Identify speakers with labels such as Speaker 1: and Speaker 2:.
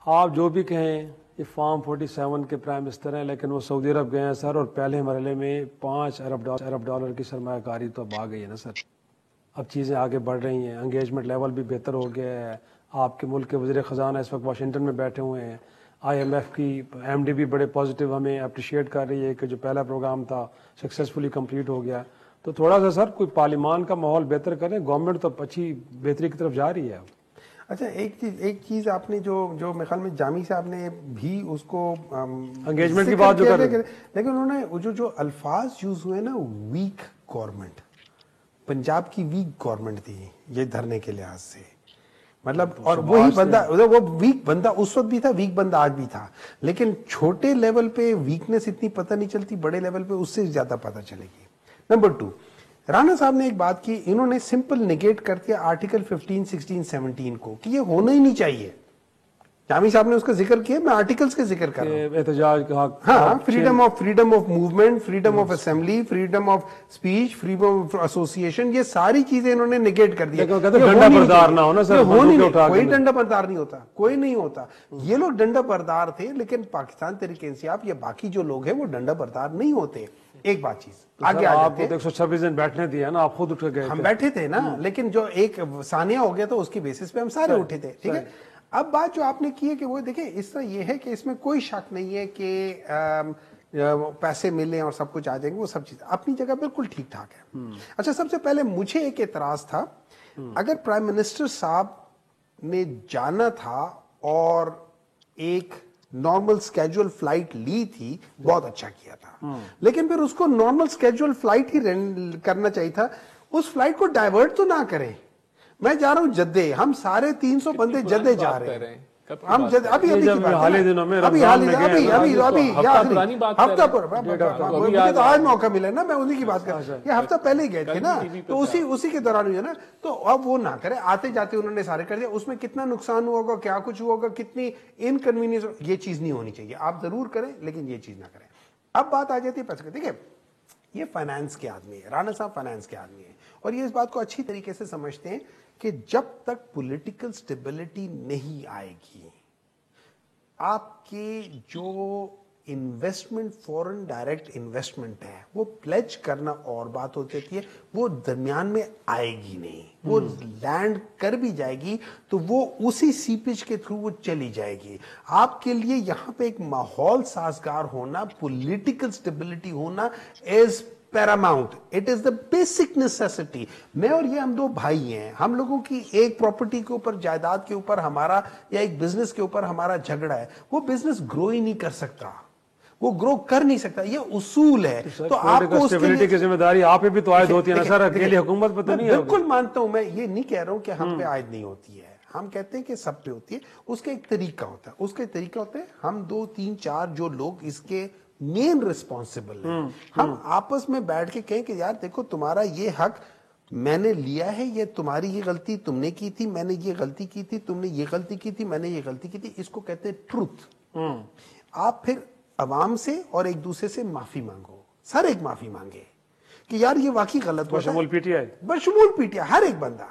Speaker 1: آپ جو بھی کہیں یہ فارم 47 کے پرائم منسٹر ہیں، لیکن وہ سعودی عرب گئے ہیں سر، اور پہلے مرحلے میں 5 ارب ڈالر کی سرمایہ کاری تو اب آ گئی ہے نا سر. اب چیزیں آگے بڑھ رہی ہیں، انگیجمنٹ لیول بھی بہتر ہو گیا ہے. آپ کے ملک کے وزیر خزانہ اس وقت واشنگٹن میں بیٹھے ہوئے ہیں. IMF کی MD بھی بڑے پازیٹیو ہمیں اپریشیٹ کر رہی ہے کہ جو پہلا پروگرام تھا سکسیزفلی کمپلیٹ ہو گیا. تو تھوڑا سا سر کوئی پارلیمان کا ماحول بہتر کریں، گورنمنٹ تو اچھی بہتری کی طرف جا رہی ہے.
Speaker 2: اچھا ایک چیز آپ نے جو میرے خیال میں جامی صاحب نے بھی اس کو
Speaker 1: انگیجمنٹ کی بات جو کر رہے ہیں،
Speaker 2: لیکن انہوں نے جو الفاظ یوز ہوئے نا، ویک گورنمنٹ، پنجاب کی ویک گورنمنٹ تھی یہ دھرنے کے لحاظ سے، مطلب، اور وہی بندہ، وہ ویک بندہ اس وقت بھی تھا، ویک بندہ آج بھی تھا. لیکن چھوٹے لیول پہ ویکنس اتنی پتہ نہیں چلتی، بڑے لیول پہ اس سے زیادہ پتہ چلے گی. نمبر 2، رانا صاحب نے ایک بات کی، انہوں نے سمپل نگیٹ کر دیا آرٹیکل 15 16 17 کو کہ یہ ہونا ہی نہیں چاہیے. جامی صاحب نے اس کا ذکر کیا، میں آرٹیکلز کا ذکر کر رہا ہوں.
Speaker 1: احتجاج کا حق،
Speaker 2: ہاں، freedom of movement, freedom of assembly, freedom of speech, freedom of association, یہ ساری چیزیں انہوں نے نگیٹ کر دیا.
Speaker 1: ڈنڈا بردار نہ ہونا سر،
Speaker 2: کوئی ڈنڈا بردار نہیں ہوتا، کوئی نہیں ہوتا. یہ لوگ ڈنڈا بردار تھے، لیکن پاکستان تحریک انصاف یا باقی جو لوگ ہیں وہ ڈنڈا بردار نہیں ہوتے. ایک بات چیز آگے آ جاتے ہیں.
Speaker 1: 126 دن بیٹھنے دیا نا، آپ خود اٹھ گئے.
Speaker 2: ہم بیٹھے تھے نا، لیکن جو ایک ثانیہ ہو گیا تھا اس کی بیسس پہ ہم سارے اٹھے تھے. ٹھیک ہے، اب بات جو آپ نے کی ہے کہ وہ دیکھیں، اس طرح یہ ہے کہ اس میں کوئی شک نہیں ہے کہ پیسے ملیں اور سب کچھ آ جائیں گے، وہ سب چیز اپنی جگہ بالکل ٹھیک ٹھاک ہے. اچھا، سب سے پہلے مجھے ایک اعتراض تھا، اگر پرائم منسٹر صاحب نے جانا تھا اور ایک نارمل سکیجول فلائٹ لی تھی، بہت اچھا کیا تھا. لیکن پھر اس کو نارمل سکیجول فلائٹ ہی کرنا چاہیے تھا، اس فلائٹ کو ڈائیورٹ تو نہ کریں. میں جا رہا ہوں جدے، ہم سارے 300 بندے جدے جا رہے ہیں. ہم ابھی
Speaker 1: حالی دنوں میں
Speaker 2: مجھے تو آج موقع ملا نا، میں انہی کی بات کر رہا ہوں، یہ ہفتہ پہلے ہی گئے تھے نا، تو اسی کے دوران ہوئی ہے نا. تو اب وہ نہ کرے، آتے جاتے انہوں نے سارے کر دیا. اس میں کتنا نقصان ہوا ہوگا، کیا کچھ ہوا ہوگا، کتنی انکنوینئنس، یہ چیز نہیں ہونی چاہیے. آپ ضرور کریں لیکن یہ چیز نہ کریں. اب بات آ جاتی ہے پیسے. دیکھیں، یہ فائنانس کے آدمی ہے، رانا صاحب فائنانس کے آدمی ہے، اور یہ اس بات کو اچھی طریقے سے سمجھتے ہیں کہ جب تک پولیٹیکل سٹیبلٹی نہیں آئے گی، آپ کے جو انویسٹمنٹ، فورن ڈائریکٹ انویسٹمنٹ ہے، وہ پلیج کرنا اور بات ہوتی ہے، وہ درمیان میں آئے گی نہیں. وہ لینڈ کر بھی جائے گی تو وہ اسی سیپیج کے تھرو وہ چلی جائے گی. آپ کے لیے یہاں پہ ایک ماحول سازگار ہونا، پولیٹیکل سٹیبلٹی ہونا is paramount. It is the basic necessity. میں اور یہ ہم دو بھائی ہیں، ہم لوگوں کی ایک پراپرٹی کے اوپر، جائیداد کے اوپر ہمارا، یا ایک بزنس کے اوپر ہمارا جھگڑا ہے، وہ بزنس گرو ہی نہیں کر سکتا، وہ گرو کر نہیں سکتا. یہ اصول ہے. تو آپ کو
Speaker 1: اسٹیبلٹی کی ذمہ داری آپ پہ بھی تو عائد ہوتی ہے نا سر، اکیلی حکومت پہ تو نہیں ہے.
Speaker 2: بالکل مانتا ہوں، میں یہ نہیں کہہ رہا ہوں کہ ہم پہ عائد نہیں ہوتی ہے، ہم کہتے ہیں کہ سب پہ ہوتی ہے. اس کا ایک طریقہ ہوتا ہے، اس کا ایک طریقہ ہوتا ہے، ہم 2 3 4 جو لوگ اس کے مین ریسپانسبل ہیں، ہم آپس میں بیٹھ کے کہیں کہ یار دیکھو، تمہارا یہ حق میں نے لیا ہے، یہ تمہاری یہ غلطی تم نے کی تھی، میں نے یہ غلطی کی تھی، تم نے یہ غلطی کی تھی، میں نے یہ غلطی کی تھی. اس کو کہتے ہیں ٹروتھ. آپ پھر عوام سے اور ایک دوسرے سے معافی مانگو، سر ایک معافی مانگے کہ یار یہ واقعی غلط ہوا.
Speaker 1: بشمول پی ٹی آئی،
Speaker 2: بشمول پی ٹی آئی، ہر ایک بندہ